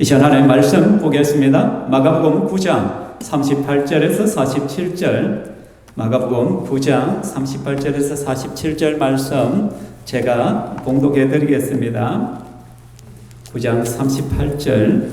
이 시간 하나님의 말씀 보겠습니다. 마가복음 9장 38절에서 47절, 마가복음 9장 38절에서 47절 말씀 제가 봉독해 드리겠습니다. 9장 38절.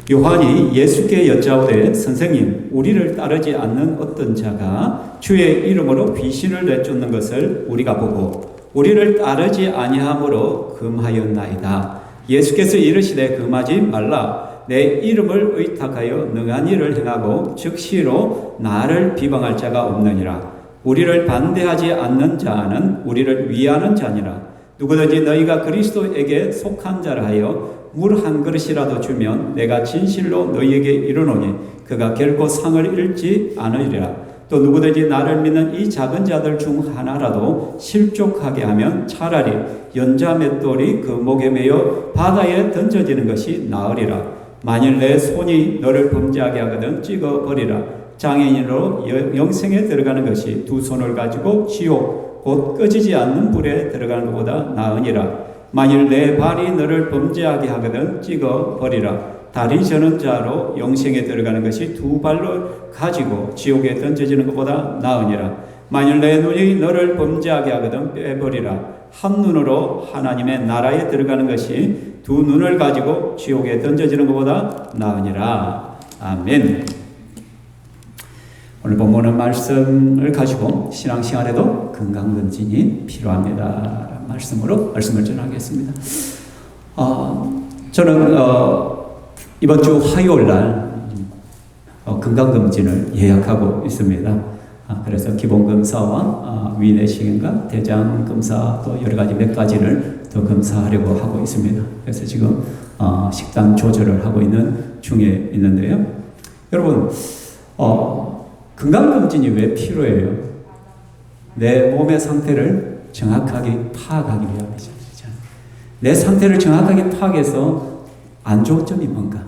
요한이 예수께 여짜오되 선생님, 우리를 따르지 않는 어떤 자가 주의 이름으로 귀신을 내쫓는 것을 우리가 보고 우리를 따르지 아니함으로 금하였나이다. 예수께서 이르시되 금하지 말라. 내 이름을 의탁하여 능한 일을 행하고 즉시로 나를 비방할 자가 없느니라. 우리를 반대하지 않는 자는 우리를 위하는 자니라. 누구든지 너희가 그리스도에게 속한 자라 하여 물 한 그릇이라도 주면 내가 진실로 너희에게 이르노니 그가 결코 상을 잃지 않으리라. 또 누구든지 나를 믿는 이 작은 자들 중 하나라도 실족하게 하면 차라리 연자 맷돌이 그 목에 매여 바다에 던져지는 것이 나으리라. 만일 내 손이 너를 범죄하게 하거든 찍어버리라. 장애인으로 영생에 들어가는 것이 두 손을 가지고 지옥 곧 꺼지지 않는 불에 들어가는 것보다 나으니라. 만일 내 발이 너를 범죄하게 하거든 찍어버리라. 다리 저는 자로 영생에 들어가는 것이 두 발로 가지고 지옥에 던져지는 것보다 나으니라. 만일 내 눈이 너를 범죄하게 하거든 빼버리라. 한 눈으로 하나님의 나라에 들어가는 것이 두 눈을 가지고 지옥에 던져지는 것보다 나으니라. 아멘. 오늘 본문의 말씀을 가지고 신앙생활에도 건강검진이 필요합니다. 말씀으로 말씀을 전하겠습니다. 저는 이번 주 화요일 날 건강검진을 예약하고 있습니다. 그래서 기본검사와 위내시경과 대장검사 또 여러 가지 몇 가지를 더 검사하려고 하고 있습니다. 그래서 지금 식단 조절을 하고 있는 중에 있는데요. 여러분, 건강검진이 왜 필요해요? 내 몸의 상태를 정확하게 파악하기 위함이죠. 내 상태를 정확하게 파악해서 안 좋은 점이 뭔가,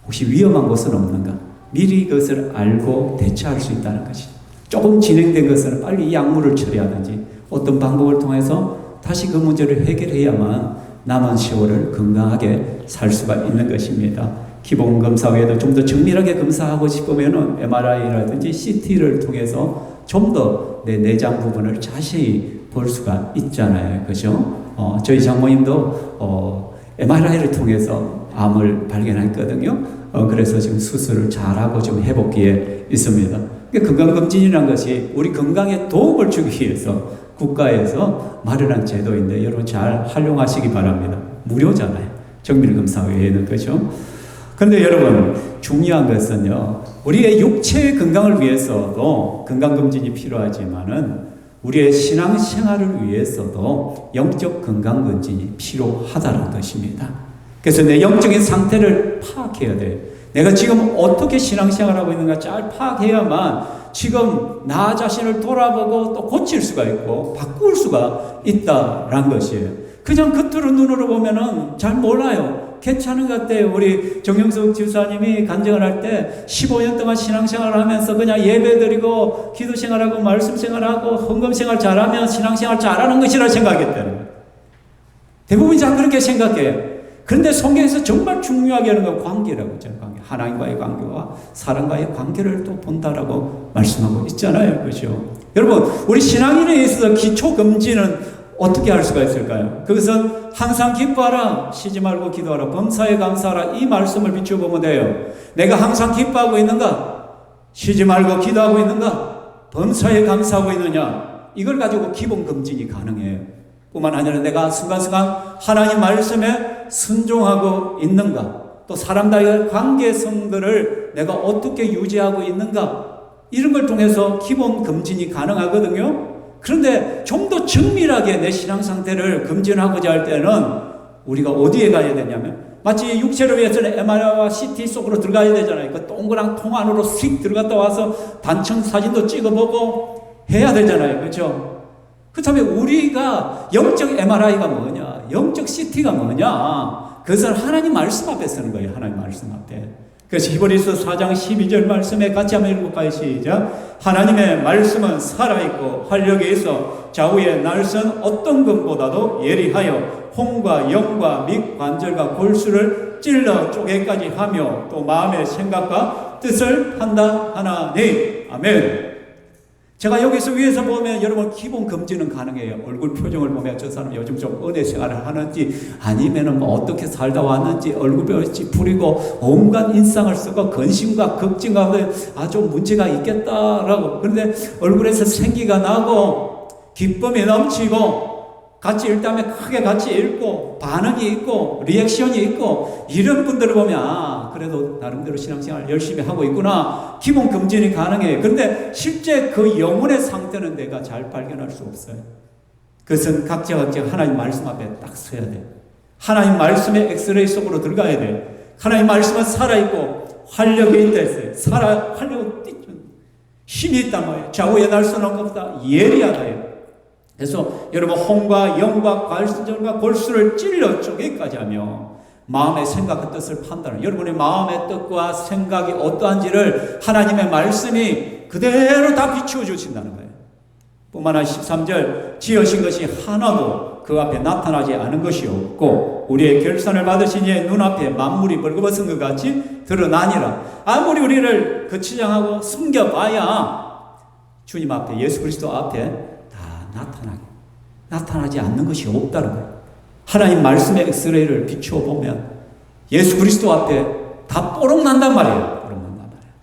혹시 위험한 것은 없는가, 미리 그것을 알고 대처할 수 있다는 것이죠. 조금 진행된 것은 빨리 이 약물을 처리하든지 어떤 방법을 통해서 다시 그 문제를 해결해야만 남은 세월을 건강하게 살 수가 있는 것입니다. 기본 검사 외에도 좀 더 정밀하게 검사하고 싶으면 MRI라든지 CT를 통해서 좀 더 내 내장 부분을 자세히 볼 수가 있잖아요. 그죠? 저희 장모님도 MRI를 통해서 암을 발견했거든요. 그래서 지금 수술을 잘하고 지금 회복기에 있습니다. 건강검진이라는 것이 우리 건강에 도움을 주기 위해서 국가에서 마련한 제도인데 여러분 잘 활용하시기 바랍니다. 무료잖아요. 정밀검사 외에는. 그죠? 그런데 여러분, 중요한 것은요, 우리의 육체의 건강을 위해서도 건강검진이 필요하지만은 우리의 신앙생활을 위해서도 영적 건강검진이 필요하다는 것입니다. 그래서 내 영적인 상태를 파악해야 돼요. 내가 지금 어떻게 신앙생활하고 있는가 잘 파악해야만 지금 나 자신을 돌아보고 또 고칠 수가 있고 바꿀 수가 있다는 것이에요. 그냥 겉으로 눈으로 보면은 잘 몰라요. 괜찮은 것 같아요. 우리 정영석 집사님이 간증을 할 때 15년 동안 신앙생활을 하면서 그냥 예배드리고 기도생활하고 말씀생활하고 헌금생활 잘하면 신앙생활 잘하는 것이라 생각했다는 거예요. 대부분이 다 그렇게 생각해요. 그런데 성경에서 정말 중요하게 하는 건 관계라고 했잖아요. 관계. 하나님과의 관계와 사람과의 관계를 또 본다라고 말씀하고 있잖아요. 그렇죠? 여러분, 우리 신앙인에 있어서 기초검진은 어떻게 할 수가 있을까요? 그것은 항상 기뻐하라, 쉬지 말고 기도하라, 범사에 감사하라, 이 말씀을 비춰보면 돼요. 내가 항상 기뻐하고 있는가? 쉬지 말고 기도하고 있는가? 범사에 감사하고 있느냐? 이걸 가지고 기본 검진이 가능해요. 뿐만 아니라 내가 순간순간 하나님 말씀에 순종하고 있는가? 또 사람들과의 관계성들을 내가 어떻게 유지하고 있는가? 이런 걸 통해서 기본 검진이 가능하거든요. 그런데 좀 더 정밀하게 내 신앙 상태를 검진하고자 할 때는 우리가 어디에 가야 되냐면 마치 육체를 위해서는 MRI와 CT 속으로 들어가야 되잖아요. 그 동그란 통 안으로 휙 들어갔다 와서 단층 사진도 찍어보고 해야 되잖아요. 그렇죠? 그렇다면 우리가 영적 MRI가 뭐냐, 영적 CT가 뭐냐, 그것은 하나님 말씀 앞에 쓰는 거예요. 하나님 말씀 앞에. 그래서 히브리서 4장 12절 말씀에 같이 한번 읽어볼까요? 시작. 하나님의 말씀은 살아있고 활력이 있어 좌우에 날선 어떤 것보다도 예리하여 혼과 영과 및 관절과 골수를 그것을 찔러 쪼개까지 하며 또 마음의 생각과 뜻을 판단하나니. 아멘. 제가 여기서 위에서 보면 여러분 기본 검진은 가능해요. 얼굴 표정을 보면 저 사람 요즘 좀 은혜 생활을 하는지 아니면은 뭐 어떻게 살다 왔는지 얼굴에 찌푸리고 온갖 인상을 쓰고 근심과 걱정과 아주 문제가 있겠다라고. 그런데 얼굴에서 생기가 나고 기쁨이 넘치고 같이 읽다면 크게 같이 읽고 반응이 있고 리액션이 있고 이런 분들을 보면 그래도 나름대로 신앙생활 열심히 하고 있구나. 기본 검진이 가능해요. 그런데 실제 그 영혼의 상태는 내가 잘 발견할 수 없어요. 그것은 각자 하나님 말씀 앞에 딱 서야 돼요. 하나님 말씀의 엑스레이 속으로 들어가야 돼요. 하나님 말씀은 살아있고 활력이 있다 했어요. 활력은 뛰죠. 힘이 있단 말이에요. 좌우에 날 수는 없다. 예리하다요. 그래서 여러분 홍과 영과 갈수절과 골수를 찔러 쪼개기까지 하며 마음의 생각과 뜻을 판단하는, 여러분의 마음의 뜻과 생각이 어떠한지를 하나님의 말씀이 그대로 다 비추어 주신다는 거예요. 뿐만 아니라 13절 지으신 것이 하나도 그 앞에 나타나지 않은 것이 없고 우리의 결산을 받으신 이의 눈앞에 만물이 벌거벗은 것 같이 드러나니라. 아무리 우리를 거치장하고 숨겨봐야 주님 앞에, 예수 그리스도 앞에 나타나지 않는 것이 없다는 거예요. 하나님 말씀의 엑스레이를 비추어 보면 예수 그리스도 앞에 다 뽀록 난단 말이에요. 뽀록 난단 말이에요.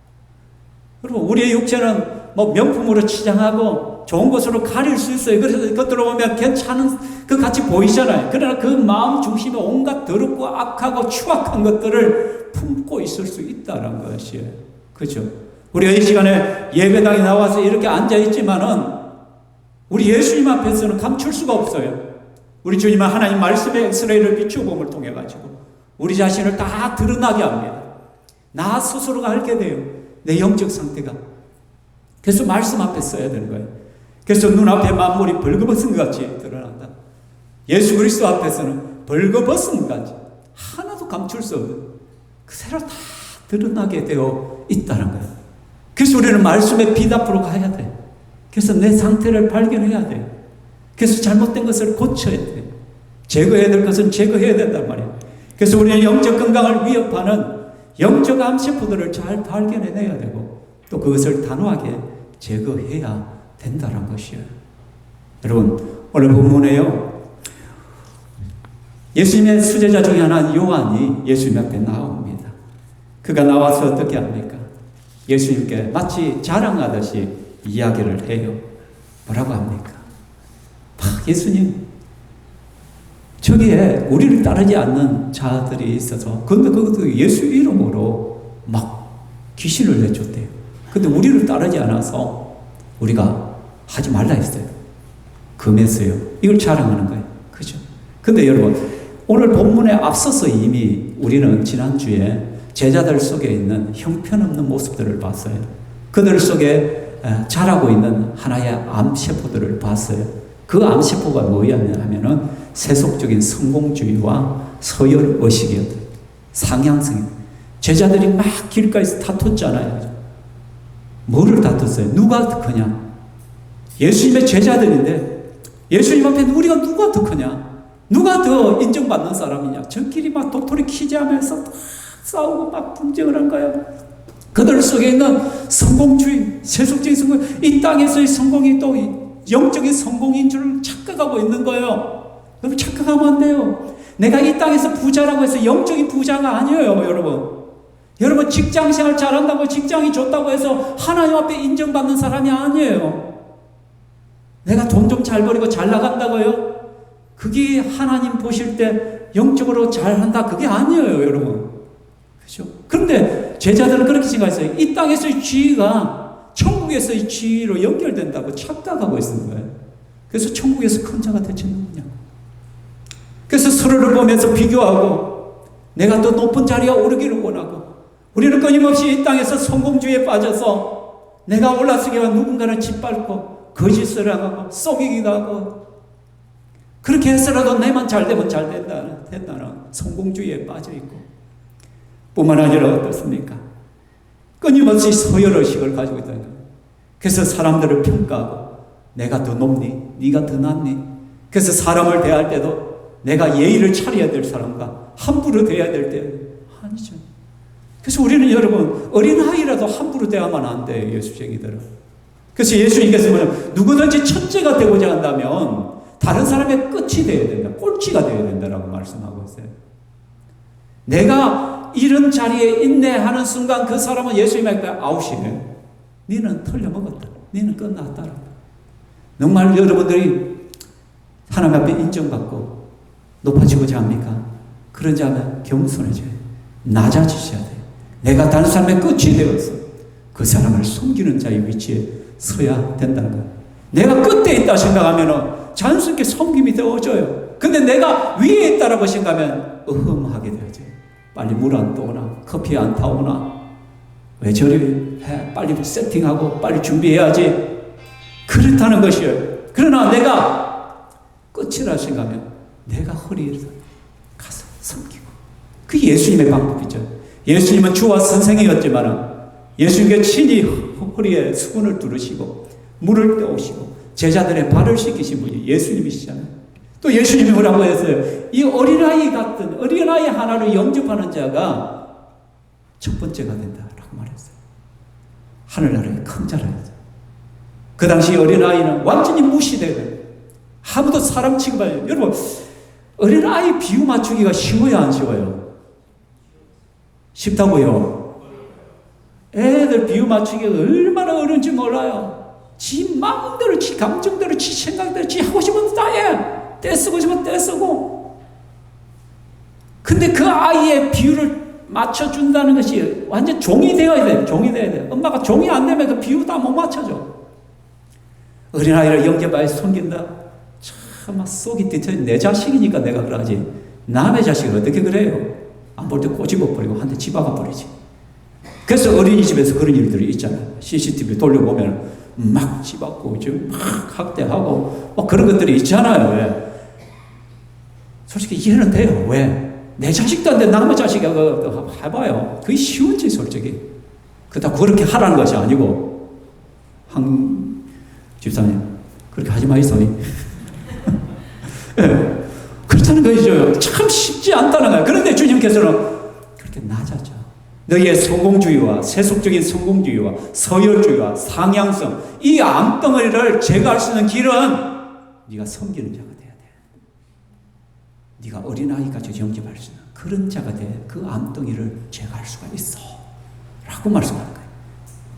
그리고 우리의 육체는 뭐 명품으로 치장하고 좋은 것으로 가릴 수 있어요. 그래서 겉으로 보면 괜찮은 것 같이 보이잖아요. 그러나 그 마음 중심에 온갖 더럽고 악하고 추악한 것들을 품고 있을 수 있다는 것이에요. 그죠? 우리가 이 시간에 예배당에 나와서 이렇게 앉아있지만은 우리 예수님 앞에서는 감출 수가 없어요. 우리 주님은 하나님 말씀의 엑스레이를 비추어봄을 통해 가지고 우리 자신을 다 드러나게 합니다. 나 스스로가 알게 돼요. 내 영적 상태가. 그래서 말씀 앞에 써야 되는 거예요. 그래서 눈앞에 만물이 벌거벗은 것 같이 드러난다. 예수 그리스도 앞에서는 벌거벗은 것 같이 하나도 감출 수 없는 그대로 다 드러나게 되어 있다는 거예요. 그래서 우리는 말씀의 빛 앞으로 가야 돼요. 그래서 내 상태를 발견해야 돼요. 그래서 잘못된 것을 고쳐야 돼요. 제거해야 될 것은 제거해야 된단 말이에요. 그래서 우리의 영적 건강을 위협하는 영적 암세포들을 잘 발견해내야 되고 또 그것을 단호하게 제거해야 된다는 것이에요. 여러분 오늘 본문에요. 예수님의 수제자 중에 하나인 요한이 예수님 앞에 나옵니다. 그가 나와서 어떻게 합니까? 예수님께 마치 자랑하듯이 이야기를 해요. 뭐라고 합니까? 예수님, 저기에 우리를 따르지 않는 자들이 있어서, 근데 그것도 예수 이름으로 막 귀신을 내줬대요. 근데 우리를 따르지 않아서 우리가 하지 말라 했어요. 금했어요. 이걸 자랑하는 거예요. 그죠? 근데 여러분, 오늘 본문에 앞서서 이미 우리는 지난주에 제자들 속에 있는 형편없는 모습들을 봤어요. 그들 속에 자라고 있는 하나의 암세포들을 봤어요. 그 암세포가 뭐였냐면은 세속적인 성공주의와 서열의식이었어요. 상향성이. 제자들이 막 길가에서 다퉜잖아요. 뭐를 다퉜어요? 누가 더 크냐? 예수님의 제자들인데 예수님 앞에 우리가 누가 더 크냐? 누가 더 인정받는 사람이냐? 저끼리 막 도토리 키즈하면서 싸우고 막 분쟁을 한 거예요. 그들 속에 있는 성공주의, 세속적인 성공, 이 땅에서의 성공이 또 영적인 성공인 줄 착각하고 있는 거예요. 여러분 착각하면 안 돼요. 내가 이 땅에서 부자라고 해서 영적인 부자가 아니에요, 여러분. 여러분 직장생활 잘한다고 직장이 좋다고 해서 하나님 앞에 인정받는 사람이 아니에요. 내가 돈 좀 잘 벌이고 잘 나간다고요? 그게 하나님 보실 때 영적으로 잘한다 그게 아니에요, 여러분. 그렇죠? 그런데 제자들은 그렇게 생각했어요. 이 땅에서의 지위가 천국에서의 지위로 연결된다고 착각하고 있는 거예요. 그래서 천국에서 큰 자가 대체 누구냐? 그래서 서로를 보면서 비교하고 내가 더 높은 자리에 오르기를 원하고 우리는 끊임없이 이 땅에서 성공주의에 빠져서 내가 올라서기 위해 누군가를 짓밟고 거짓을 하고 속이기도 하고 그렇게 해서라도 내만 잘 되면 잘 된다는 성공주의에 빠져있고 뿐만 아니라 어떻습니까? 끊임없이 서열의식을 가지고 있다는 거예요. 그래서 사람들을 평가하고 내가 더 높니? 네가 더 낫니? 그래서 사람을 대할 때도 내가 예의를 차려야 될 사람과 함부로 대해야 될 때 아니죠. 그래서 우리는 여러분 어린아이라도 함부로 대하면 안 돼요. 예수쟁이들은. 그래서 예수님께서 뭐냐면 누구든지 첫째가 되고자 한다면 다른 사람의 끝이 되어야 된다. 꼴찌가 되어야 된다라고 말씀하고 있어요. 내가 이런 자리에 인내하는 순간 그 사람은 예수님에게 아웃이네. 너는 틀려먹었다. 너는 끝났다. 정말 여러분들이 하나님 앞에 인정받고 높아지고자 합니까? 그런지 하면 겸손해져요. 낮아지셔야 돼요. 내가 다른 사람의 끝이 되어서 그 사람을 섬기는 자의 위치에 서야 된다는 거예요. 내가 끝에 있다 생각하면 자연스럽게 섬김이 되어져요. 근데 내가 위에 있다라고 생각하면 어흠하게 되어져요. 빨리 물 안 떠오나 커피 안 타오나 왜 저리 해? 빨리 세팅하고 빨리 준비해야지. 그렇다는 것이에요. 그러나 내가 끝이라 생각하면 내가 허리에서 가서 섬기고 그게 예수님의 방법이죠. 예수님은 주와 선생이었지만 예수님께 친히 허리에 수건을 두르시고 물을 떠오시고 제자들의 발을 씻기신 분이 예수님이시잖아요. 또 예수님이 뭐라고 했어요? 이 어린아이 같은 어린아이 하나를 영접하는 자가 첫 번째가 된다라고 말했어요. 하늘나라의 큰 자라야죠. 그 당시 어린아이는 완전히 무시되고 아무도 사람 취급하지. 여러분 어린아이 비유 맞추기가 쉬워요 안 쉬워요? 쉽다고요? 애들 비유 맞추기가 얼마나 어려운지 몰라요. 지 마음대로 지 감정대로 지 생각대로 지 하고 싶은 다 해. 떼쓰고 싶으면 떼쓰고. 근데 그 아이의 비유를 맞춰준다는 것이 완전 종이 되어야 돼요. 종이 되어야 돼요. 엄마가 종이 안 되면 그 비유 다 못 맞춰줘. 어린아이를 영접하여 섬긴다. 참 속이 뒤틀린 내 자식이니까 내가 그러지. 남의 자식을 어떻게 그래요? 안 볼 때 꼬집어 버리고 한 대 집어가 버리지. 그래서 어린이집에서 그런 일들이 있잖아요. CCTV 돌려보면 막 집어고 막 학대하고 막 그런 것들이 있잖아요. 왜? 솔직히 이해는 돼요. 왜? 내 자식도 안 돼. 남의 자식하고 해봐요. 그게 쉬운지 솔직히. 그렇다고 그렇게 하라는 것이 아니고 한 집사님 그렇게 하지 마이소이. 네. 그렇다는 것이죠. 참 쉽지 않다는 거예요. 그런데 주님께서는 그렇게 낮아져. 너희의 성공주의와 세속적인 성공주의와 서열주의와 상향성 이 암덩어리를 제거할 수 있는 길은 네가 섬기는 자가 돼야 돼. 네가 어린아이까지 영접할 수 있는 그런 자가 돼. 그 암덩이를 제거할 수가 있어 라고 말씀하는 거예요.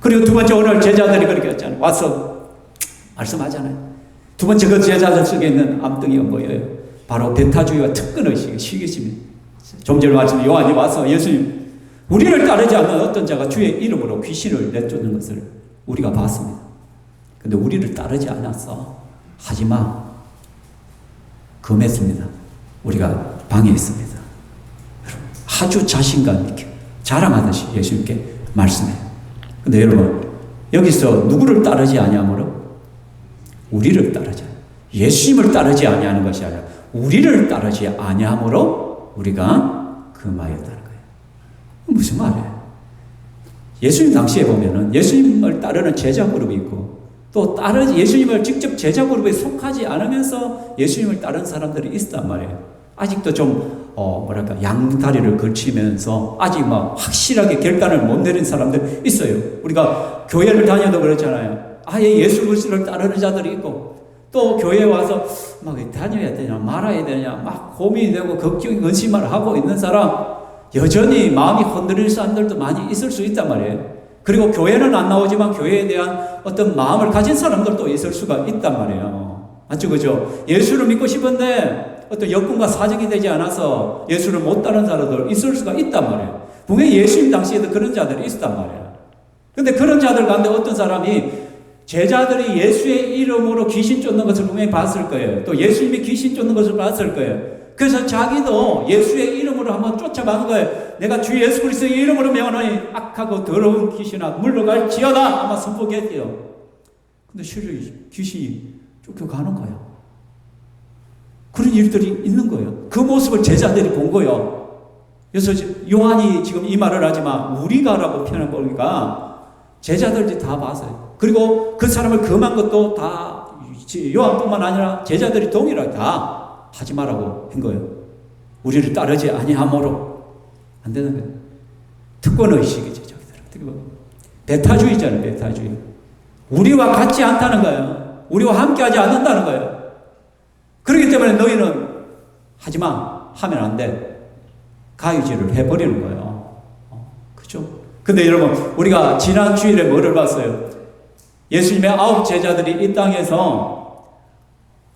그리고 두 번째 오늘 제자들이 그렇게 했잖아요. 와서 말씀하잖아요. 두 번째 그 제자들 속에 있는 암덩이가 뭐예요? 바로 배타주의와 특권의식, 시기심이. 좀 전에 말씀 요한이 와서 예수님 우리를 따르지 않는 어떤 자가 주의 이름으로 귀신을 내쫓는 것을 우리가 봤습니다. 근데 우리를 따르지 않았어. 하지마. 금했습니다. 우리가 방해했습니다. 아주 자신감 있게 자랑하듯이 예수님께 말씀해요. 근데 여러분 여기서 누구를 따르지 아니하므로 우리를 따르자. 예수님을 따르지 아니하는 것이 아니라 우리를 따르지 아니하므로 우리가 금하였다는 거예요. 무슨 말이에요? 예수님 당시에 보면은 예수님을 따르는 제자 그룹이 있고 또 예수님을 직접 제자 그룹에 속하지 않으면서 예수님을 따르는 사람들이 있단 말이에요. 아직도 좀 양다리를 걸치면서 아직 막 확실하게 결단을 못 내린 사람들 있어요. 우리가 교회를 다녀도 그렇잖아요. 아예 예수 그리스도를 따르는 자들이 있고 또 교회에 와서 막 다녀야 되냐 말아야 되냐 막 고민이 되고 걱정이 근심을 하고 있는 사람 여전히 마음이 흔들릴 사람들도 많이 있을 수 있단 말이에요. 그리고 교회는 안 나오지만 교회에 대한 어떤 마음을 가진 사람들도 있을 수가 있단 말이에요. 맞죠? 그죠? 예수를 믿고 싶은데 어떤 여건과 사정이 되지 않아서 예수를 못 따르는 사람들 있을 수가 있단 말이에요. 분명히 예수님 당시에도 그런 자들이 있었단 말이에요. 근데 그런 자들 가운데 어떤 사람이 제자들이 예수의 이름으로 귀신 쫓는 것을 분명히 봤을 거예요. 또 예수님이 귀신 쫓는 것을 봤을 거예요. 그래서 자기도 예수의 이름으로 한번 쫓아가는 거예요. 내가 주 예수 그리스도의 이름으로 명하노니 악하고 더러운 귀신아 물러갈지어다 아마 선포했대요. 근데 실제 귀신이 쫓겨가는 거예요. 그런 일들이 있는 거예요. 그 모습을 제자들이 본 거예요. 그래서 요한이 지금 이 말을 하지만 우리가라고 표현해 보니까 제자들이 다 봤어요. 그리고 그 사람을 금한 것도 다 요한뿐만 아니라 제자들이 동일하게 다 하지 말라고 한 거예요. 우리를 따르지 아니하므로 안 되는 거예요. 특권의식이죠. 배타주의잖아요. 배타주의. 우리와 같지 않다는 거예요. 우리와 함께하지 않는다는 거예요. 그렇기 때문에 너희는 하지마 하면 안 돼. 가위질을 해버리는 거예요. 그죠? 근데 여러분, 우리가 지난 주일에 뭐를 봤어요? 예수님의 9 제자들이 이 땅에서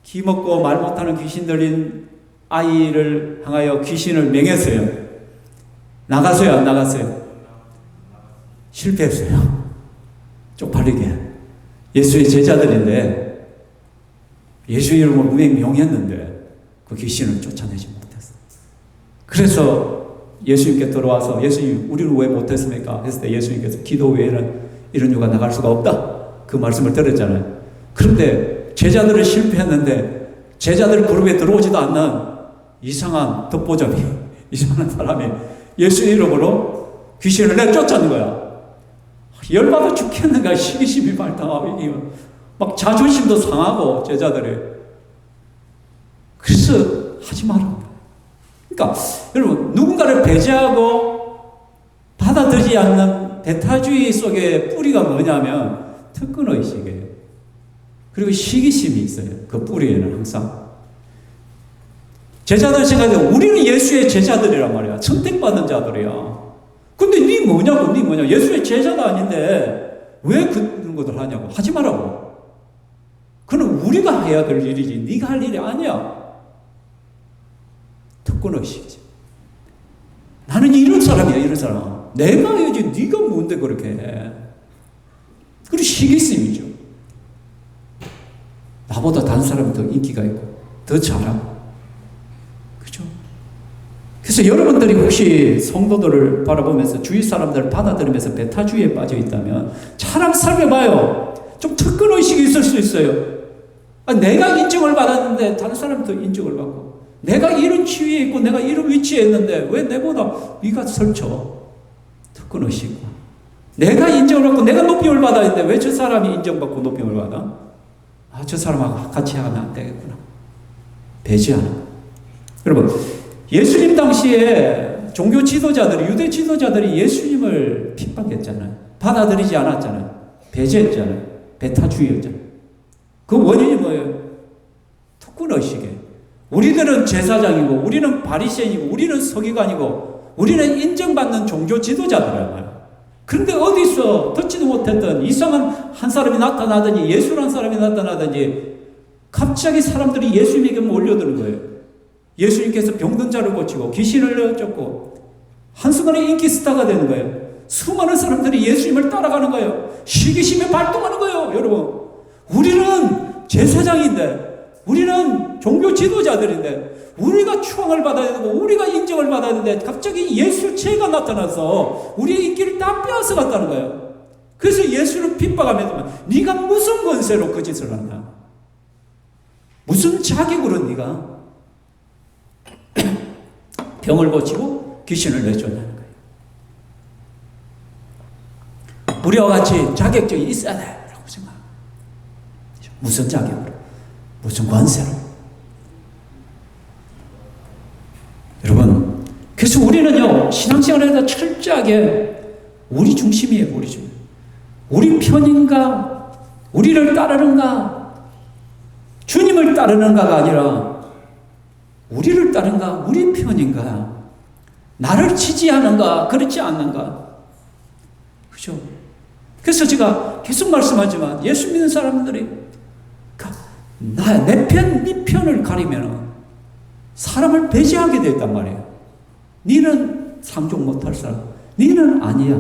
기 먹고 말 못하는 귀신 들린 아이를 향하여 귀신을 맹했어요. 나갔어요? 안 나갔어요? 실패했어요. 쪽팔리게. 예수의 제자들인데, 예수 이름으로 분명히 명했는데 그 귀신을 쫓아내지 못했어요. 그래서 예수님께 들어와서, 예수님 우리는 왜 못했습니까? 했을 때 예수님께서 기도 외에는 이런 유가 나갈 수가 없다, 그 말씀을 들었잖아요. 그런데 제자들은 실패했는데 제자들 그룹에 들어오지도 않는 이상한 덮보잡이, 이상한 사람이 예수 이름으로 귀신을 내쫓아는 거야. 열받아 죽겠는가, 시기심이 발동하고 막 자존심도 상하고 제자들이. 그래서 하지 마라. 그러니까 여러분, 누군가를 배제하고 받아들이지 않는 배타주의 속에 뿌리가 뭐냐면 특권의식이에요. 그리고 시기심이 있어요. 그 뿌리에는 항상. 제자들 생각해, 우리는 예수의 제자들이란 말이야. 선택받은 자들이야. 근데 네 뭐냐고, 네 뭐냐. 예수의 제자가 아닌데 왜 그런 것들 하냐고. 하지 말라고. 그건 우리가 해야 될 일이지 네가 할 일이 아니야. 특권의식이지. 나는 이런 사람이야, 이런 사람. 내가 해야지 네가 뭔데 그렇게 해. 그리고 시기심이죠. 나보다 다른 사람이 더 인기가 있고 더 잘하고. 그죠? 그래서 여러분들이 혹시 성도들을 바라보면서 주위 사람들을 받아들이면서 배타주의에 빠져 있다면 잘 한번 살펴봐요. 좀 특권의식이 있을 수 있어요. 내가 인정을 받았는데 다른 사람이 더 인정을 받고, 내가 이런 지위에 있고 내가 이런 위치에 있는데 왜 내보다 위가 설쳐? 특권의식. 내가 인정을 받고 내가 높임을 받아야 되는데 왜 저 사람이 인정받고 높임을 받아? 저 사람하고 같이 하면 안 되겠구나. 배제하는 거. 여러분, 예수님 당시에 종교 지도자들이, 유대 지도자들이 예수님을 핍박했잖아요. 받아들이지 않았잖아요. 배제했잖아요. 배타주의였잖아요. 그 원인이 뭐예요? 특권의식이에요. 우리들은 제사장이고, 우리는 바리새인이고, 우리는 서기관이고, 우리는 인정받는 종교 지도자들이란 말이에요. 그런데 어디서 듣지도 못했던 이상한 한 사람이 나타나더니, 예수라는 사람이 나타나더니 갑자기 사람들이 예수님에게 몰려드는 거예요. 예수님께서 병든 자를 고치고 귀신을 내쫓고 한순간에 인기 스타가 되는 거예요. 수많은 사람들이 예수님을 따라가는 거예요. 시기심이 발동하는 거예요. 여러분, 우리는 제사장인데, 우리는 종교 지도자들인데, 우리가 추앙을 받아야 되고 우리가 인정을 받아야 되는데 갑자기 예수체가 나타나서 우리의 인기를 다 빼앗아 갔다는 거예요. 그래서 예수를 핍박하면서 네가 무슨 권세로 그 짓을 한다? 무슨 자격으로 네가 병을 고치고 귀신을 내쫓냐는 거예요. 우리와 같이 자격증이 있어야 돼라고 생각. 무슨 자격으로? 무슨 권세로? 여러분, 그래서 우리는요, 신앙생활에서 철저하게 우리 중심이에요, 우리 중심. 우리 편인가? 우리를 따르는가? 주님을 따르는가가 아니라 우리를 따르는가? 우리 편인가? 나를 지지하는가? 그렇지 않는가? 그죠? 그래서 제가 계속 말씀하지만 예수 믿는 사람들이 내 편, 네 편을 가리면 사람을 배제하게 됐단 말이에요. 니는 상종 못할 사람, 니는 아니야.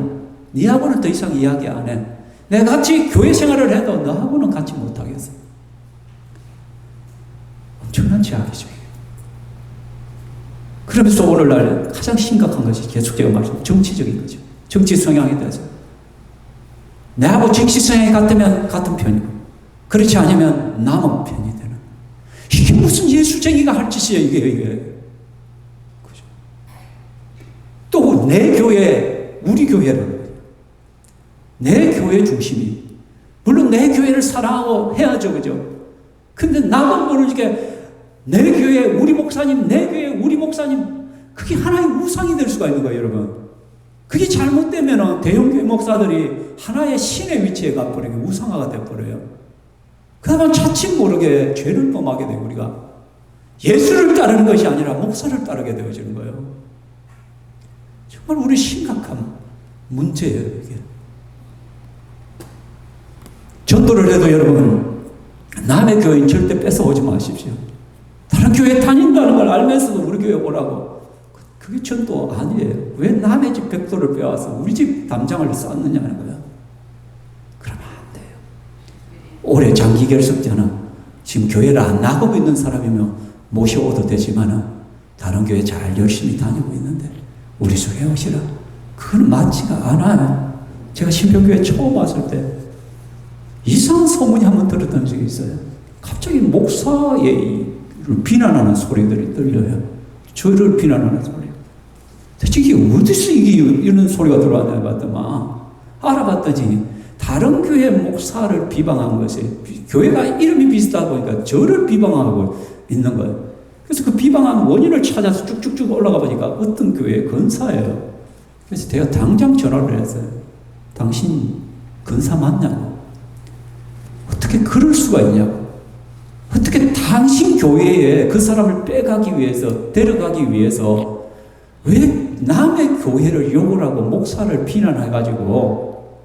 니하고는 더 이상 이야기 안 해. 내가 같이 교회 생활을 해도 너하고는 같이 못하겠어. 엄청난 제약이죠. 그러면서 오늘날 가장 심각한 것이 계속되어 말씀, 정치적인 거죠. 정치 성향에 대해서. 내하고 정치 성향이 같으면 같은 편이고, 그렇지 않으면 남은 편이 되는. 이게 무슨 예수쟁이가 할 짓이에요, 이게. 그죠? 또 내 교회, 우리 교회라는 거예요. 내 교회 중심이. 물론 내 교회를 사랑하고 해야죠, 그죠? 근데 나만 모르게 내 교회, 우리 목사님, 내 교회, 우리 목사님, 그게 하나의 우상이 될 수가 있는 거예요, 여러분. 그게 잘못되면 대형교회 목사들이 하나의 신의 위치에 가버리게 우상화가 돼버려요. 그러면 자칫 모르게 죄를 범하게 돼요. 우리가 예수를 따르는 것이 아니라 목사를 따르게 되어지는 거예요. 정말 우리 심각한 문제예요. 이게. 전도를 해도 여러분 남의 교인 절대 뺏어오지 마십시오. 다른 교회 다닌다는 걸 알면서도 우리 교회 오라고. 그게 전도 아니에요. 왜 남의 집 벽돌을 빼와서 우리 집 담장을 쌓느냐는 거야. 그러면 안 돼요. 올해 장기 결석자는 지금 교회를 안 나가고 있는 사람이면 모셔오도 되지만 다른 교회 잘 열심히 다니고 있는데 우리 속에 오시라. 그건 맞지가 않아요. 제가 신평교회 처음 왔을 때 이상한 소문이 한번 들었던 적이 있어요. 갑자기 목사의 비난하는 소리들이 들려요. 저를 비난하는 소리. 대체 이게 어디서 이런 소리가 들어왔나 봤더만 알아봤더니 다른 교회 목사를 비방한 것이 교회가 이름이 비슷하다 보니까 저를 비방하고 있는 거예요. 그래서 그 비방한 원인을 찾아서 쭉쭉쭉 올라가 보니까 어떤 교회의 건사예요. 그래서 제가 당장 전화를 했어요. 당신 건사 맞냐고. 어떻게 그럴 수가 있냐고. 어떻게 당신 교회에 그 사람을 빼가기 위해서, 데려가기 위해서 왜 남의 교회를 욕을 하고 목사를 비난해가지고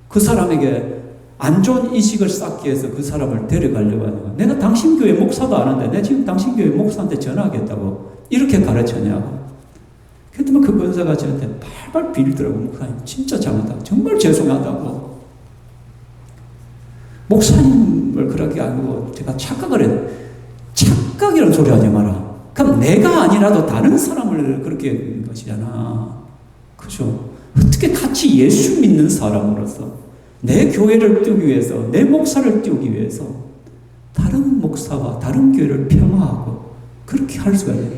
그 사람에게 안 좋은 인식을 쌓기 위해서 그 사람을 데려가려고 하는 거야. 내가 당신 교회 목사도 아는데 내가 지금 당신 교회 목사한테 전화하겠다고 이렇게 가르쳤냐고. 그랬더니 그 권사가 저한테 발발 빌더라고. 목사님 진짜 잘못하고 정말 죄송하다고. 목사님을 그렇게 알고 제가 착각을 했는데 착각이라는 소리 하지 마라. 그럼 내가 아니라도 다른 사람을 그렇게 하는 것이잖아. 그죠? 어떻게 같이 예수 믿는 사람으로서 내 교회를 띄우기 위해서, 내 목사를 띄우기 위해서 다른 목사와 다른 교회를 폄하하고 그렇게 할 수가 있어요.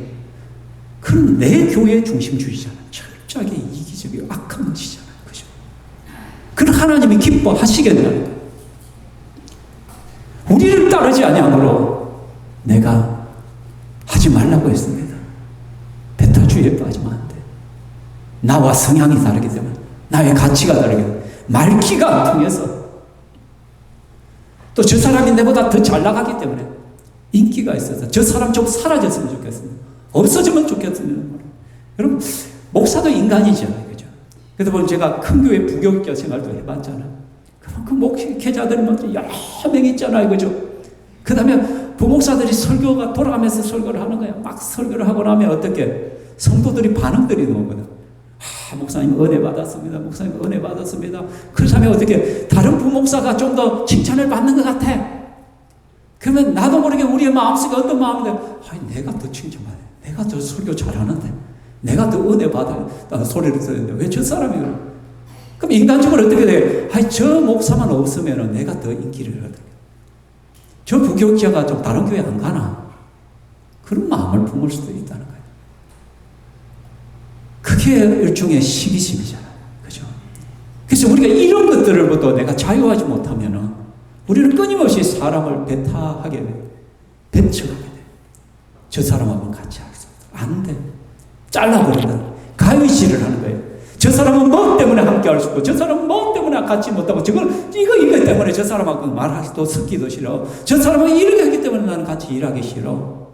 그럼 내 교회 중심주의잖아요. 철저하게 이기적이고 악한 것이잖아요. 그죠? 그럼 하나님이 기뻐하시겠나요? 우리를 따르지 아니하므로 내가 하지 말라고 했습니다. 배타주의에 빠지면 안 돼. 나와 성향이 다르기 때문에, 나의 가치가 다르기 때문에, 말기가 안 통해서, 또 저 사람이 내보다 더 잘 나가기 때문에 인기가 있어서 저 사람 좀 사라졌으면 좋겠습니다. 없어지면 좋겠습니다. 여러분, 목사도 인간이잖아요. 그죠? 그래서 보면 제가 큰 교회 부교육자 생활도 해봤잖아요. 그럼 그 목회자들이 여러 명 있잖아요. 그죠? 그 다음에 부목사들이 설교가 돌아가면서 설교를 하는 거야. 막 설교를 하고 나면 어떻게 성도들이 반응들이 나오거든. 목사님 은혜 받았습니다. 목사님 은혜 받았습니다. 그렇다면 어떻게 다른 부목사가 좀 더 칭찬을 받는 것 같아. 그러면 나도 모르게 우리의 마음속에 어떤 마음인데, 내가 더 칭찬받아. 내가 더 설교 잘하는데, 내가 더 은혜 받아. 소리를 듣는데 왜 저 사람이 그래? 그럼 인간적으로 어떻게 돼? 저 목사만 없으면 내가 더 인기를 얻어. 저 부교육자가 좀 다른 교회 안 가나? 그런 마음을 품을 수도 있다는 거예요. 그게 일종의 시기심이잖아요. 그죠? 그래서 우리가 이런 것들로부터 내가 자유하지 못하면 우리는 끊임없이 사람을 배타하게 돼. 배척하게 돼. 저 사람하고는 같이 할 수 없어. 안 돼. 잘라버린다. 가위질을 하는 거예요. 저 사람은 뭐 때문에 함께 할 수 없고, 저 사람은 뭐 때문에 같이 못하고, 이거 때문에 저 사람하고 말할 수도 섞기도 싫어. 저 사람은 이렇게 했기 때문에 나는 같이 일하기 싫어.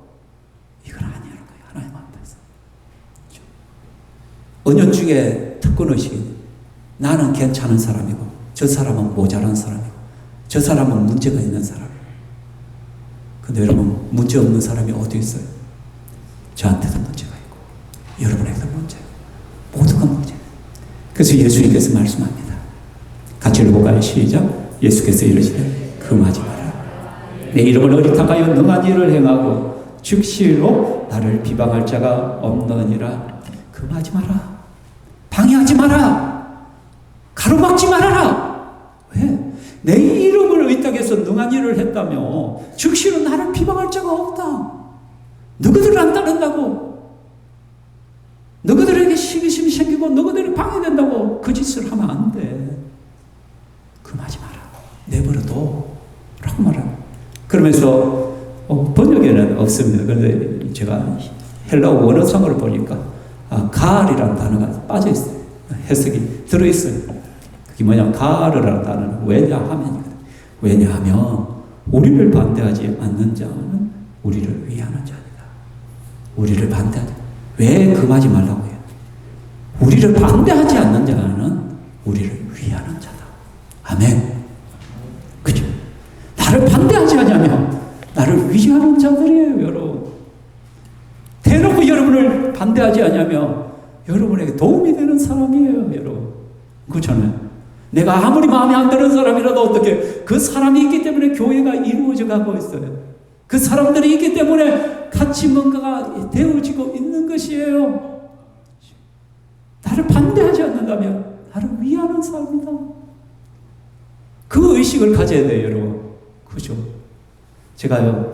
이건 아니라는 거예요. 하나님 앞에서. 은연중에 특권의식이 나는 괜찮은 사람이고, 저 사람은 모자란 사람이고, 저 사람은 문제가 있는 사람이고. 근데 여러분, 문제 없는 사람이 어디 있어요? 저한테도 문제가 있고, 여러분에게도 문제가 있고, 모두가 문제예요. 그래서 예수님께서 말씀합니다. 같이 읽어볼까요? 시작. 예수께서 이르시되 금하지 마라. 내 이름을 어리탁하여 능한 일을 행하고 즉시로 나를 비방할 자가 없느니라. 금하지 마라. 방해하지 마라. 가로막지 말아라. 왜? 내 이름을 의탁해서 능한 일을 했다며 즉시로 나를 비방할 자가 없다. 너희들을 안 따른다고, 너희들에게 시기심이 생기고 너희들이 방해된다고 그 짓을 하면 안 돼. 금하지 마라. 내버려둬. 라고 말합니다. 그러면서 번역에는 없습니다. 그런데 제가 헬라어 원어상을 보니까 가을이라는 단어가 빠져 있어요. 해석이 들어있어요. 그게 뭐냐면 가르라는 단어는 왜냐하면 우리를 반대하지 않는 자는 우리를 위하는 자이다. 우리를 반대하지. 왜 금하지 말라고 해요? 우리를 반대하지 않는 자는 우리를 위하는 자다. 아멘. 그죠? 나를 반대하지 않으면 나를 위하는 자들이에요, 여러분. 대놓고 여러분을 반대하지 않으면 여러분에게 도움이 되는 사람이에요, 여러분. 그렇잖아요. 내가 아무리 마음에 안 드는 사람이라도 어떻게 그 사람이 있기 때문에 교회가 이루어져 가고 있어요. 그 사람들이 있기 때문에 같이 뭔가가 되어지고 있는 것이에요. 나를 반대하지 않는다면 나를 위하는 사람이다. 그 의식을 가져야 돼요, 여러분. 그죠? 제가요,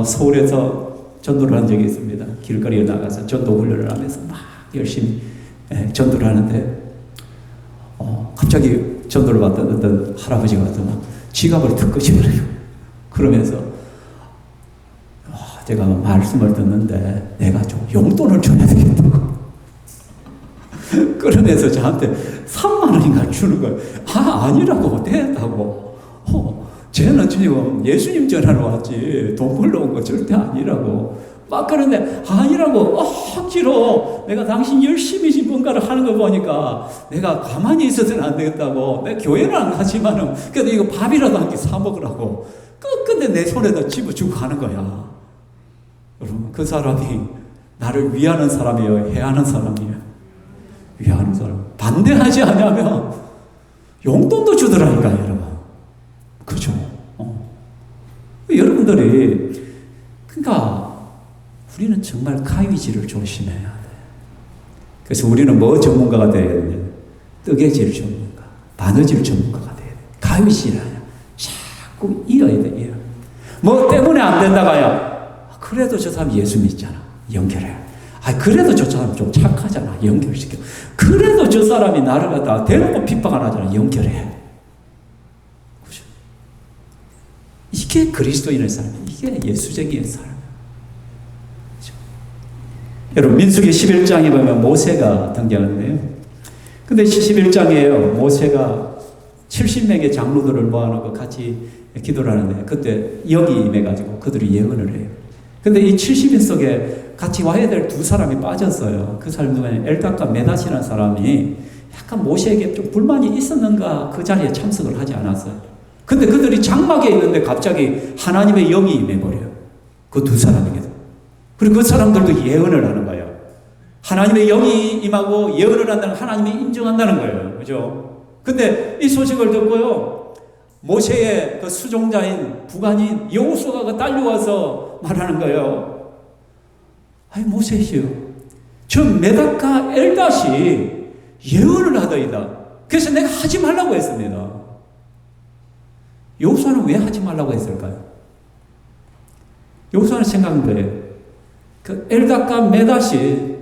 서울에서 전도를 한 적이 있습니다. 길거리에 나가서 전도 훈련을 하면서 막 열심히 전도를 하는데, 갑자기 전도를 받던 어떤 할아버지가 와서 막 지갑을 툭 끄집어내요. 그러면서, 제가 말씀을 듣는데 내가 좀 용돈을 줘야 되겠다고. 그러면서 저한테 3만 원인가 주는 거예요. 아니라고, 됐다고. 쟤는 지금 예수님 전하러 왔지 돈 벌러 온 거 절대 아니라고. 막 그런데 아니라고. 억지로 내가 당신 열심히 뭔가를 하는 거 보니까 내가 가만히 있어서는 안 되겠다고. 내 교회는 안 가지만은 그래도 이거 밥이라도 한 끼 사 먹으라고. 끝끝내 내 손에다 집어주고 가는 거야. 여러분, 그 사람이 나를 위하는 사람이에요, 해하는 사람이에요? 위하는 사람. 반대하지 않으면 용돈도 주더라니까, 여러분. 그죠? 여러분들이, 그러니까 우리는 정말 가위질을 조심해야 돼. 그래서 우리는 뭐 전문가가 돼야 되냐? 뜨개질 전문가, 바느질 전문가가 돼야 돼. 가위질 아니야. 자꾸 이어야 돼, 이어. 뭐 때문에 안 된다가야. 그래도 저 사람 예수 믿잖아. 연결해. 그래도 저 사람 좀 착하잖아. 연결시켜. 그래도 저 사람이 나를 갖다가 대놓고 핍박 안 하잖아. 연결해. 그죠? 이게 그리스도인의 삶. 이게 예수적인 삶. 그죠? 여러분, 민수기 11장에 보면 모세가 등장하는데요. 근데 11장에요. 모세가 70명의 장로들을 모아놓고 같이 기도를 하는데, 그때 영이 임해가지고 그들이 예언을 해요. 근데 이 70인 속에 같이 와야 될 두 사람이 빠졌어요. 그 사람 중에 엘다과 메닷이라는 사람이 약간 모세에게 좀 불만이 있었는가 그 자리에 참석을 하지 않았어요. 근데 그들이 장막에 있는데 갑자기 하나님의 영이 임해버려요. 그 두 사람에게도. 그리고 그 사람들도 예언을 하는 거예요. 하나님의 영이 임하고 예언을 한다는 하나님이 인정한다는 거예요. 그죠? 근데 이 소식을 듣고요, 모세의 그 수종자인 부관인 여호수아가 딸려와서 말하는 거예요. 모세시여, 저 메닷과 엘닷이 예언을 하더이다. 그래서 내가 하지 말라고 했습니다. 여호수아는 왜 하지 말라고 했을까요? 여호수아는 생각한 거예요. 그 엘닷과 메닷이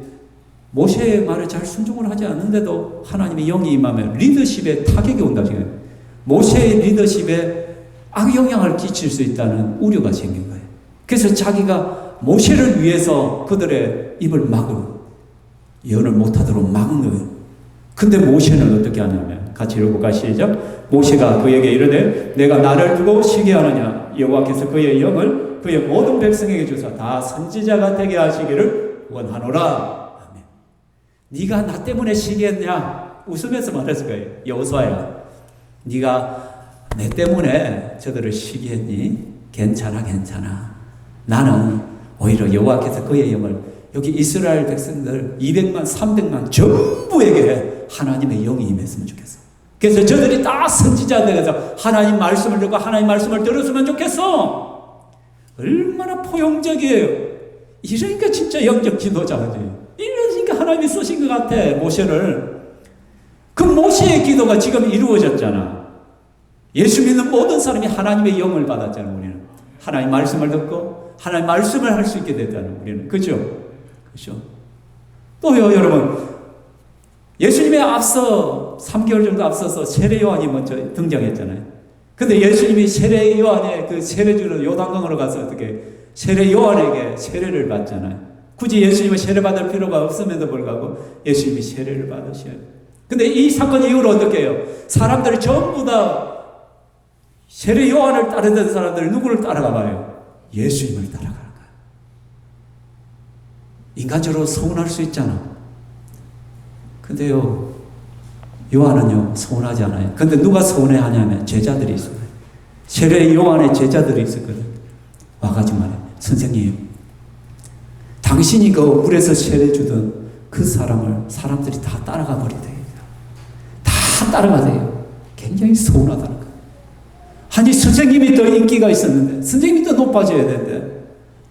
모세의 말에 잘 순종을 하지 않는데도 하나님의 영이 임하면 리더십에 타격이 온다 지금. 모세의 리더십에 악영향을 끼칠 수 있다는 우려가 생긴 거예요. 그래서 자기가 모세를 위해서 그들의 입을 예언을 못하도록 막은 거예요. 근데 모세는 어떻게 하냐면, 같이 읽어볼까? 시작. 모세가 그에게 이르되 내가 나를 두고 시기하느냐? 여호와께서 그의 영을 그의 모든 백성에게 주사 다 선지자가 되게 하시기를 원하노라. 아멘. 네가 나 때문에 시기했냐? 웃으면서 말했을 거예요. 여호수아야, 네가 내 때문에 저들을 시기했니? 괜찮아. 나는 오히려 여호와께서 그의 영을 여기 이스라엘 백성들 200만, 300만 전부에게 하나님의 영이 임했으면 좋겠어. 그래서 저들이 다 선지자 되어서 하나님 말씀을 듣고 하나님 말씀을 들었으면 좋겠어. 얼마나 포용적이에요. 이러니까 진짜 영적 지도자지. 이러니까 하나님이 쓰신 것 같아, 모세를. 그 모세의 기도가 지금 이루어졌잖아. 예수 믿는 모든 사람이 하나님의 영을 받았잖아, 우리는. 하나님 말씀을 듣고 하나님 말씀을 할 수 있게 됐다는 우리는. 그죠? 그죠? 또요, 여러분. 예수님의 앞서 3개월 정도 앞서서 세례 요한이 먼저 등장했잖아요. 근데 예수님이 세례 요한의 그 세례주로 요단강으로 가서 어떻게 세례 요한에게 세례를 받잖아요. 굳이 예수님은 세례 받을 필요가 없음에도 불구하고 예수님이 세례를 받으셔요. 근데 이 사건 이후로 어떻게 해요? 사람들이 전부 다 세례 요한을 따르던 사람들이 누구를 따라가 봐요? 예수님을 따라가는 거예요. 인간적으로 서운할 수 있잖아. 근데요, 요한은요, 서운하지 않아요. 근데 누가 서운해 하냐면 제자들이 있어요. 세례 요한의 제자들이 있었거든. 와가지고 말해, 선생님, 당신이 그 물에서 세례 주던 그 사람들이 다 따라가 버리대요. 다 따라가세요. 굉장히 서운하다는 거예요. 아니, 선생님이 더 인기가 있었는데, 선생님이 더 높아져야 되는데,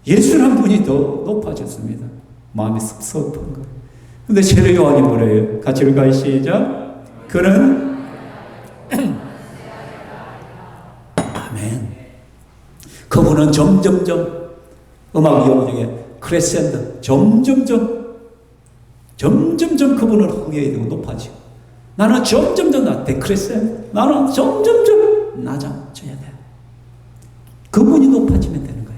예수라는 분이 더 높아졌습니다. 마음이 섭섭한 거예요. 근데 세례 요한이 뭐래요? 같이 읽어요. 시작. 그는 아멘. 그분은 점점점 음악 용어 중에 크레센더 점점점 그분을 흥해야 되고 높아지고, 나는 점점점 데크레센더, 나는 점점점 낮아져야 돼. 그분이 높아지면 되는 거야.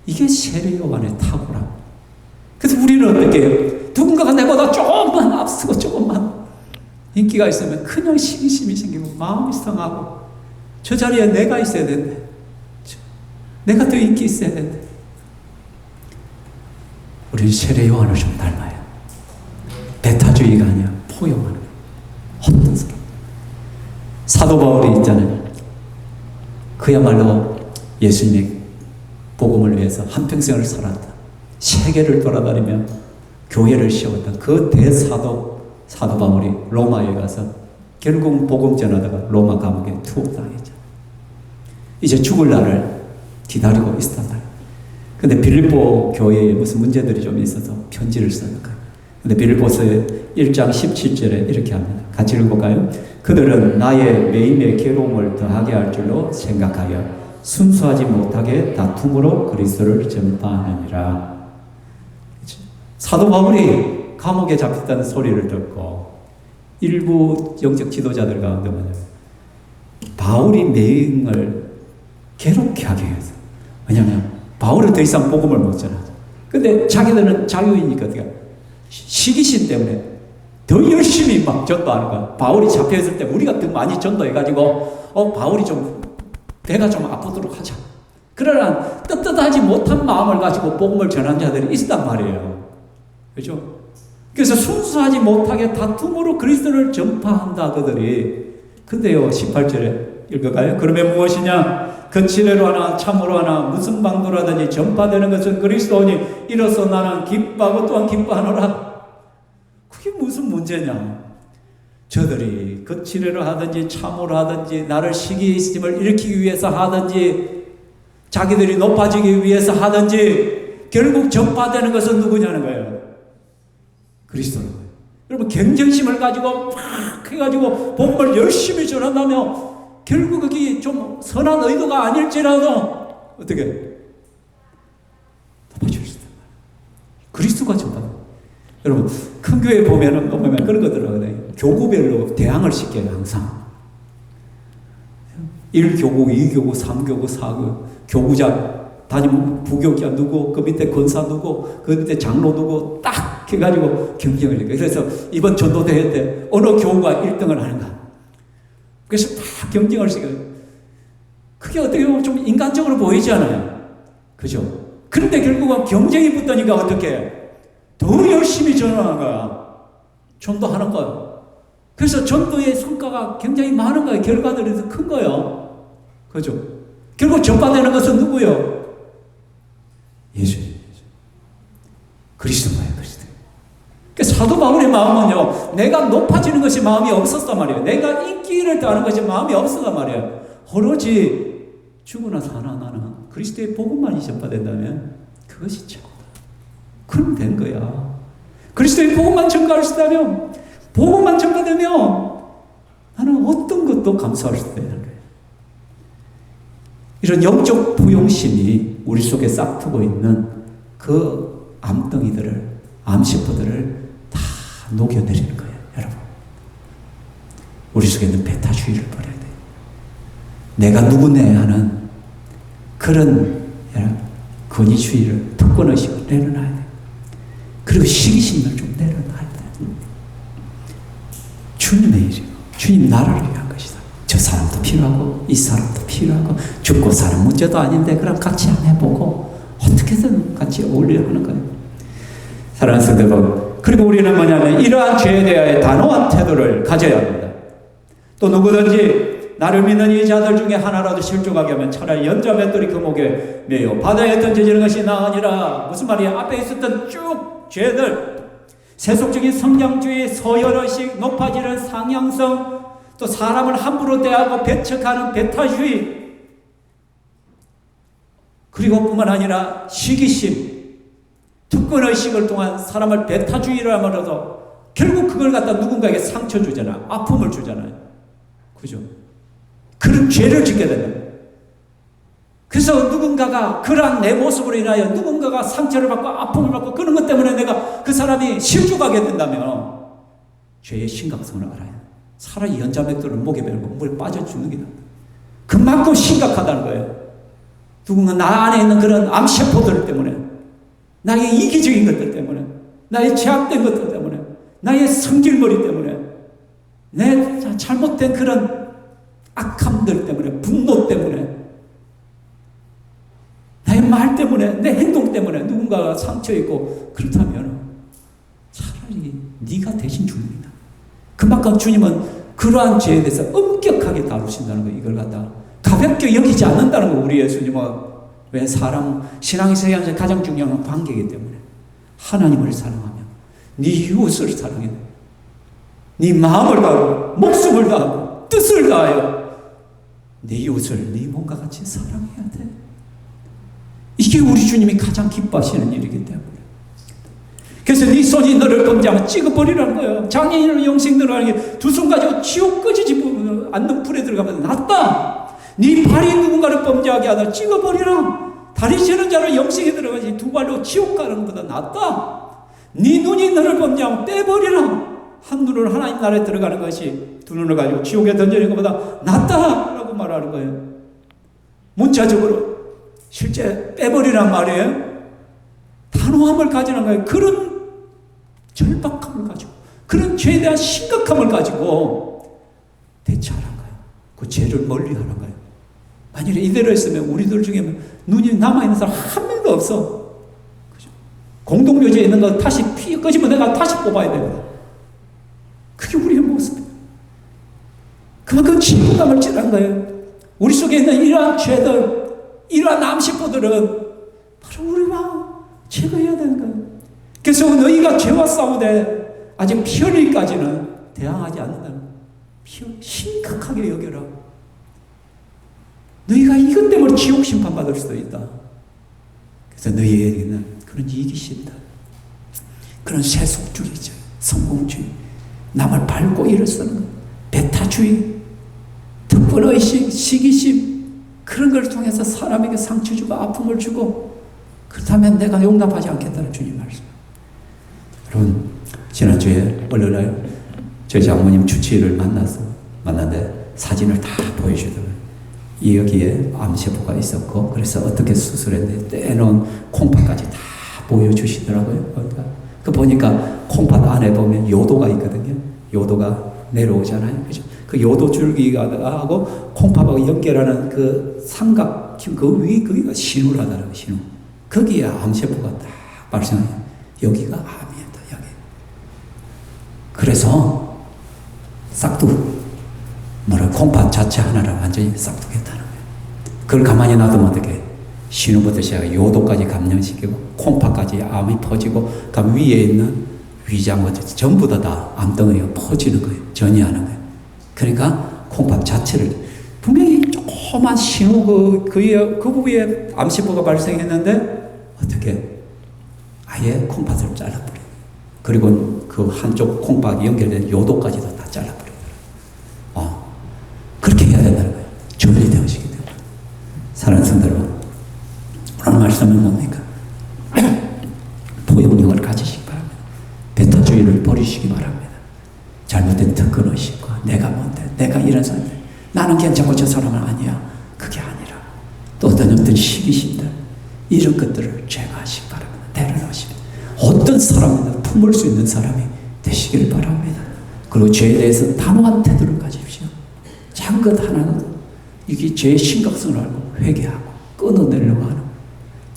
이게 세례 요한의 탁월함. 그래서 우리는 어떻게 해요? 누군가가 내보다 조금만 앞서고 조금만 인기가 있으면 그냥 시기심이 생기고 마음이 상하고, 저 자리에 내가 있어야 되는데, 내가 더 인기 있어야 되는데. 우리는 세례 요한을 좀 닮아요. 배타주의가 아니야. 포용하는 거예요. 어떤 사람. 사도 바울이 있잖아요. 그야말로 예수님의 복음을 위해서 한평생을 살았다. 세계를 돌아다니며 교회를 세웠던 그 대사도 사도 바울이 로마에 가서 결국 복음 전하다가 로마 감옥에 투옥당했죠. 이제 죽을 날을 기다리고 있었단 말이에요. 근데 빌립보 교회에 무슨 문제들이 좀 있어서 편지를 쓰는 거예요. 근데 빌립보서 1장 17절에 이렇게 합니다. 같이 읽어볼까요? 그들은 나의 매임의 괴로움을 더하게 할 줄로 생각하여 순수하지 못하게 다툼으로 그리스도를 전파하느니라. 사도 바울이 감옥에 잡혔다는 소리를 듣고 일부 영적 지도자들 가운데 뭐냐면 바울이 매임을 괴롭게 하기 위해서. 왜냐하면 바울은 더 이상 복음을 못 전하죠. 근데 자기들은 자유이니까 어떻게 시기심 때문에 더 열심히 막 전도하는 거야. 바울이 잡혀있을 때 우리가 더 많이 전도해가지고 바울이 좀 배가 좀 아프도록 하자. 그러나 떳떳하지 못한 마음을 가지고 복음을 전한 자들이 있단 말이에요. 그렇죠? 그래서 순수하지 못하게 다툼으로 그리스도를 전파한다 그들이. 근데요 18절에 읽어가요. 그러면 무엇이냐? 거칠애로 하나 참으로 하나 무슨 방도로 하든지 전파되는 것은 그리스도니 이로써 나는 기뻐하고 또한 기뻐하노라. 그게 무슨 문제냐? 저들이 거칠애로 하든지 참으로 하든지 나를 시기심을 일으키기 위해서 하든지 자기들이 높아지기 위해서 하든지 결국 전파되는 것은 누구냐는 거예요. 그리스도는 거예요. 여러분 경쟁심을 가지고 막 해가지고 복음을 열심히 전한다며 결국 그게 좀 선한 의도가 아닐지라도 어떻게 높아질 수 있다. 그리스도가 전파다. 여러분 큰 교회 보면 그런 거더라고요. 교구별로 대항을 시켜요. 항상 1교구, 2교구, 3교구, 4교구 교구장 다니면 부교자 누구, 그 밑에 권사 누구, 그 밑에 장로 누구 딱 해가지고 경쟁을 해요. 그래서 이번 전도대회 때 어느 교구가 1등을 하는가. 그래서 다 경쟁을 시켜요. 그게 어떻게 보면 좀 인간적으로 보이잖아요. 그죠? 그런데 결국은 경쟁이 붙으니까 어떻게 해? 더 열심히 전하는 거야. 전도하는 거야. 그래서 전도의 성과가 굉장히 많은 거예요. 결과들이 더 큰 거예요. 그죠? 결국 전파되는 것은 누구요? 예수님. 그리스도예요. 그리스도. 그러니까 사도 바울의 마음은요, 내가 높아지는 것이 마음이 없었단 말이에요. 내가 인기를 더하는 것이 마음이 없었단 말이에요. 오로지 죽으나 사나 나는 그리스도의 복음만이 전파된다면 그것이 최고다. 그럼 된 거야. 그리스도의 복음만 전가할 수 있다면, 복음만 전파되면 나는 어떤 것도 감수할 수 있다는 거예요. 이런 영적 부용심이 우리 속에 싹트고 있는 그 암덩이들을, 암시포들을 다 녹여내리는 거예요, 여러분. 우리 속에 있는 배타주의를 버려야 돼요. 내가 누구네 하는 그런 권위주의를, 특권의식을 내려놔야 돼요. 그리고 시기심을 좀 내려놔야 돼요. 주님의 일이고 주님 나라를 위한 것이다. 저 사람도 필요하고 이 사람도 필요하고 죽고 사는 문제도 아닌데 그럼 같이 안 해보고 어떻게든 같이 어울려 하는 거예요. 사랑하는 성도 여러분, 그리고 우리는 뭐냐면 이러한 죄에 대하여 단호한 태도를 가져야 합니다. 또 누구든지 나를 믿는 이 자들 중에 하나라도 실족하게 하면 차라리 연자 맷돌이 그 목에 매여 바다에 던져지는 것이 나으니라. 무슨 말이야? 앞에 있었던 쭉 죄들, 세속적인 성장주의, 서열의식, 높아지는 상향성, 또 사람을 함부로 대하고 배척하는 배타주의, 그리고 뿐만 아니라 시기심, 특권의식을 통한 사람을 배타주의를 하면서도 결국 그걸 갖다 누군가에게 상처 주잖아. 아픔을 주잖아요. 그죠? 그런 죄를 짓게 된다. 그래서 누군가가 그러한 내 모습으로 인하여 누군가가 상처를 받고 아픔을 받고 그런 것 때문에 내가 그 사람이 실족하게 된다면 죄의 심각성을 알아야 돼. 차라리 연자맥도를 목에 베고 물에 빠져 죽는 게 낫다. 그만큼 심각하다는 거예요. 누군가 나 안에 있는 그런 암세포들 때문에, 나의 이기적인 것들 때문에, 나의 제약된 것들 때문에, 나의 성질머리 때문에, 내 잘못된 그런 악함들 때문에, 분노 때문에, 나의 말 때문에, 내 행동 때문에 누군가가 상처 있고 그렇다면 차라리 네가 대신 죽는다. 그만큼 주님은 그러한 죄에 대해서 엄격하게 다루신다는 거, 이걸 갖다 가볍게 여기지 않는다는 거. 우리 예수님은 왜 사람 신앙에서 가장 중요한 건 관계이기 때문에 하나님을 사랑하며 네 이웃을 사랑해, 네 마음을 다하고 목숨을 다하고 뜻을 다하여 네 이웃을 네 몸과 같이 사랑해야 돼. 이게 우리 주님이 가장 기뻐하시는 일이기 때문에. 그래서 네 손이 너를 범죄하면 찍어버리라는 거예요. 장애인을 영생들을 하는 게 두 손 가지고 지옥 꺼지지 않는 불에 들어가면 낫다. 네 발이 누군가를 범죄하게 하다 찍어버리라. 다리 저는 자를 영생에 들어가지 두 발로 지옥 가는 것보다 낫다. 네 눈이 너를 범죄하면 빼버리라. 한 눈으로 하나님 나라에 들어가는 것이 두 눈을 가지고 지옥에 던지는 것보다 낫다라고 말하는 거예요. 문자적으로 실제 빼버리란 말이에요. 단호함을 가지는 거예요. 그런 절박함을 가지고, 그런 죄에 대한 심각함을 가지고 대처하는 거예요. 그 죄를 멀리 하는 거예요. 만약에 이대로 했으면 우리들 중에 눈이 남아있는 사람 한 명도 없어. 그죠? 공동묘지에 있는 거 다시 피 꺼지면 내가 다시 뽑아야 됩니다. 그게 우리의 모습이에요. 그만큼 진부감을 찌른 거예요. 우리 속에 있는 이러한 죄들, 이러한 암시포들은 바로 우리가 제거해야 되는 거예요. 그래서 너희가 죄와 싸우되 아직 피 흘리기까지는 대항하지 않는다는 거예요. 심각하게 여겨라. 너희가 이것 때문에 지옥 심판받을 수도 있다. 그래서 너희에게는 그런 이기심들, 그런 세속주의자, 성공주의, 남을 밟고 일어서는 것, 배타주의, 특권의식, 시기심, 그런 걸 통해서 사람에게 상처 주고 아픔을 주고, 그렇다면 내가 용납하지 않겠다는 주님 말씀. 여러분, 지난주에 월요일날 저희 장모님 주치의를 만났는데 사진을 다 보여주더라고요. 여기에 암세포가 있었고, 그래서 어떻게 수술했는데 떼놓은 콩팥까지 다 보여주시더라고요. 그러니까 그 보니까 콩팥 안에 보면 요도가 있거든요. 요도가 내려오잖아요. 그죠? 그 요도 줄기가 하고 콩팥하고 연결하는 그 삼각형 그 위, 거기가 신우를 하더라고요. 신우. 거기에 암세포가 딱 발생해요. 여기가 암이었다. 여기. 그래서 싹둑, 콩팥 자체 하나를 완전히 싹둑했다는 거예요. 그걸 가만히 놔두면 어떻게? 신우부터 시작해 요도까지 감염시키고 콩팥까지 암이 퍼지고 그 위에 있는 위장부터 전부 다 암덩어리가 퍼지는 거예요. 전이하는 거예요. 그러니까 콩팥 자체를 분명히 조그만 신우 그 부위에 암세포가 발생했는데 어떻게? 아예 콩팥을 잘라버려요. 그리고 그 한쪽 콩팥이 연결된 요도까지도 다 잘라버려요. 그렇게 해야 된다는 거예요. 전리되어지기 때문에. 사랑하는 성도 여러분, 오늘 말씀은 뭡니까? 포용력을 가지시기 바랍니다. 배타주의를 버리시기 바랍니다. 잘못된 특권의식과 내가 뭔데, 내가 이런 사람인데, 나는 괜찮고 저 사람은 아니야. 그게 아니라 또 어떤 시기심들, 이런 것들을 제거하시기 바랍니다. 내려놓으시면 어떤 사람이나 품을 수 있는 사람이 되시기를 바랍니다. 그리고 죄에 대해서 단호한 태도를 가지십시오. 작은 것 하나도 이게 죄의 심각성을 알고 회개하고 끊어내려고 하는,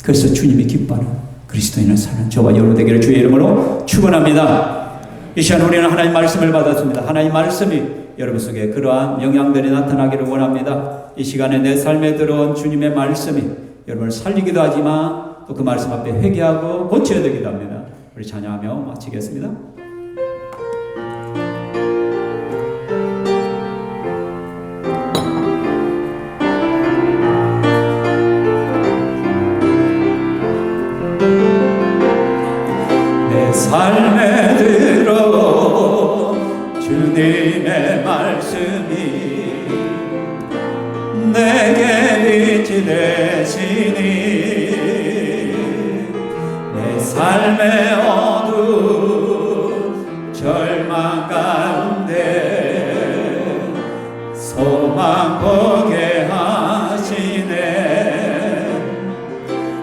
그래서 주님이 기뻐하는 그리스도인을 사는 저와 여러분 되기를 주의 이름으로 축원합니다. 이 시간 우리는 하나님 말씀을 받았습니다. 하나님 말씀이 여러분 속에 그러한 영향들이 나타나기를 원합니다. 이 시간에 내 삶에 들어온 주님의 말씀이 여러분을 살리기도 하지만 또 그 말씀 앞에 회개하고 고쳐야 되기도 합니다. 우리 찬양하며 마치겠습니다. 내 삶에 들어 주님의 말씀이 내게 빛이 되시니 내 삶의 어두운 절망 가운데 소망 보게 하시네.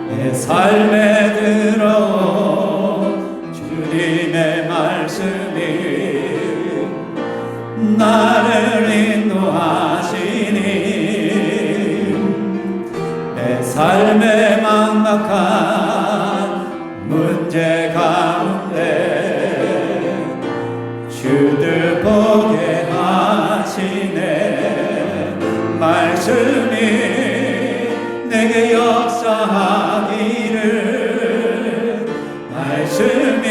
내 삶에 들어 주님의 말씀이 나를 인도하시니 내 삶의 막막한 문제 가운데 주들 보게 하시네. 말씀이 내게 역사하기를, 말씀이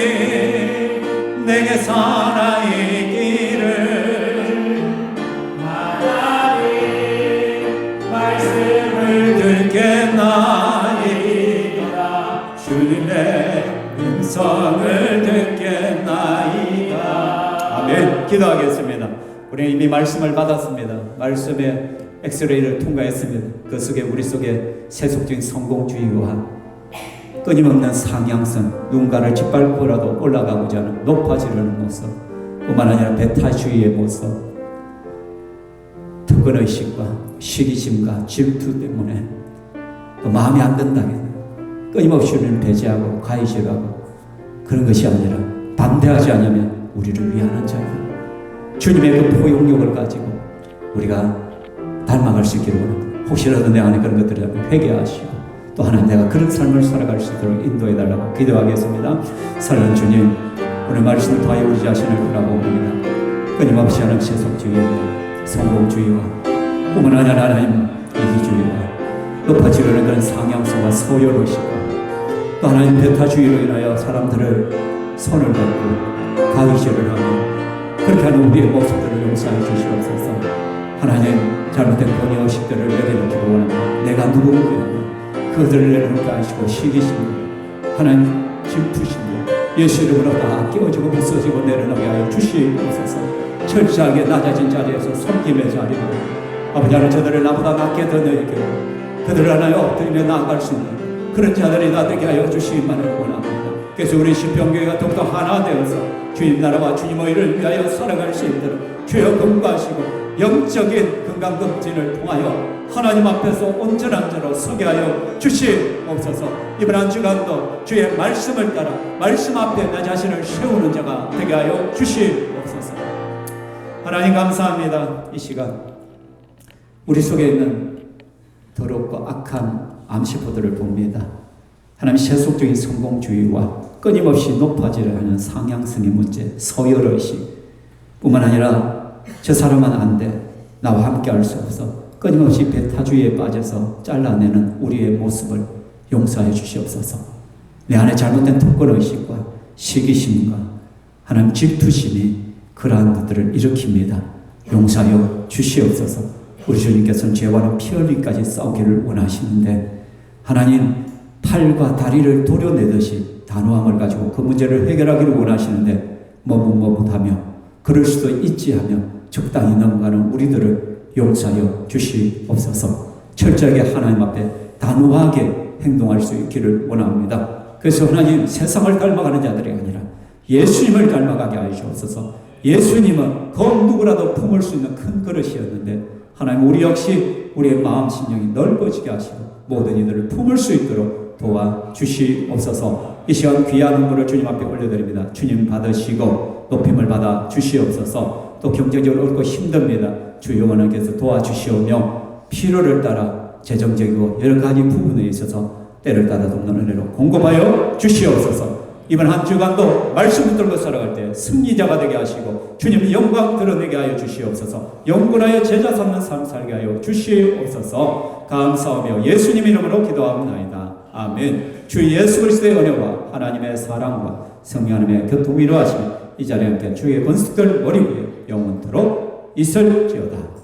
내게 살아있기를, 하나님 말씀을 듣겠나이다. 주님의 음성을 듣겠나이다. 아멘. 기도하겠습니다. 우리는 이미 말씀을 받았습니다. 말씀의 엑스레이를 통과했습니다. 그 속에 우리 속에 세속적인 성공주의와 끊임없는 상향성, 누군가를 짓밟고라도 올라가고자 하는 높아지려는 모습, 뿐만 아니라 배타주의의 모습, 특권의식과 시기심과 질투 때문에 또 마음에 안 든다면 끊임없이 우리는 배제하고 가위질하고, 그런 것이 아니라 반대하지 않으면 우리를 위하는 자이고 주님의 그 포용력을 가지고 우리가 닮아갈 수 있기를 원합니다. 혹시라도 내 안에 그런 것들이라면 회개하시고 또 하나님 내가 그런 삶을 살아갈 수 있도록 인도해달라고 기도하겠습니다. 사랑하는 주님, 오늘 말씀을 통하여 우리 자신을 돌아봅니다. 끊임없이 하는 세속주의와 성공주의와 뿐만 아니라 하나님 이기주의와 높아지려는 그런 상향성과 소열의식과 또 하나님 배타주의로 인하여 사람들을 손을 잡고 가위질을 하고 그렇게 하는 우리의 모습들을 용서해 주시옵소서. 하나님 잘못된 권위의식들을 내려놓기를 원합니다. 내가 누구인가 그들을 내려놓게 하시고 시기심과 하나님 질투심과 예수 이름으로 다 깨어지고 부서지고 내려놓게 하여 주시옵소서. 철저하게 낮아진 자리에서 섬김의 자리로 아버지 하나님 저들을 나보다 낮게 더 너에게 그들을 하나여 엎드리며 나아갈 수 있는 그런 자들이 나되게 하여 주시기만을 원합니다. 그래서 우리 시평교회가 더욱더 하나 되어서 주님 나라와 주님의 일을 위하여 살아갈 수 있도록 주여 금과하시고 영적인 건강검진을 통하여 하나님 앞에서 온전한 자로 서게 하여 주시옵소서. 이번 한 주간도 주의 말씀을 따라 말씀 앞에 나 자신을 세우는 자가 되게 하여 주시옵소서. 하나님 감사합니다. 이 시간 우리 속에 있는 더럽고 악한 암시포들을 봅니다. 하나님 세속적인 성공주의와 끊임없이 높아지려 하는 상향성의 문제, 서열의식 뿐만 아니라 저 사람은 안 돼, 나와 함께 할 수 없어, 끊임없이 배타주의에 빠져서 잘라내는 우리의 모습을 용서해 주시옵소서. 내 안에 잘못된 특권의식과 시기심과 하나님 질투심이 그러한 것들을 일으킵니다. 용서하여 주시옵소서. 우리 주님께서는 죄와는 피 흘림까지 싸우기를 원하시는데 하나님 팔과 다리를 도려내듯이 단호함을 가지고 그 문제를 해결하기를 원하시는데 머뭇머뭇하며 그럴 수도 있지 하며 적당히 넘어가는 우리들을 용서하여 주시옵소서. 철저하게 하나님 앞에 단호하게 행동할 수 있기를 원합니다. 그래서 하나님 세상을 닮아가는 자들이 아니라 예수님을 닮아가게 하여 주옵소서. 예수님은 그 누구라도 품을 수 있는 큰 그릇이었는데 하나님 우리 역시 우리의 마음 심령이 넓어지게 하시고 모든 이들을 품을 수 있도록 도와주시옵소서. 이 시간 귀한 헌물을 주님 앞에 올려드립니다. 주님 받으시고 주시고 높임을 받아 주시옵소서. 또 경제적으로 어렵고 힘듭니다. 주 영원하께서 도와주시오며 필요를 따라 재정적이고 여러 가지 부분에 있어서 때를 따라 돕는 은혜로 공급하여 주시옵소서. 이번 한 주간도 말씀 붙들고 살아갈 때 승리자가 되게 하시고 주님 영광 드러내게 하여 주시옵소서. 영원하여 제자 삼는 삶 살게 하여 주시옵소서. 감사하며 예수님 이름으로 기도합나이다. 아멘. 주 예수 그리스도의 은혜와 하나님의 사랑과 성령 하나님의 교통이 이루어지며 이 자리에 함께 주의 권속들 머리 위에 영원토록 있을지어다.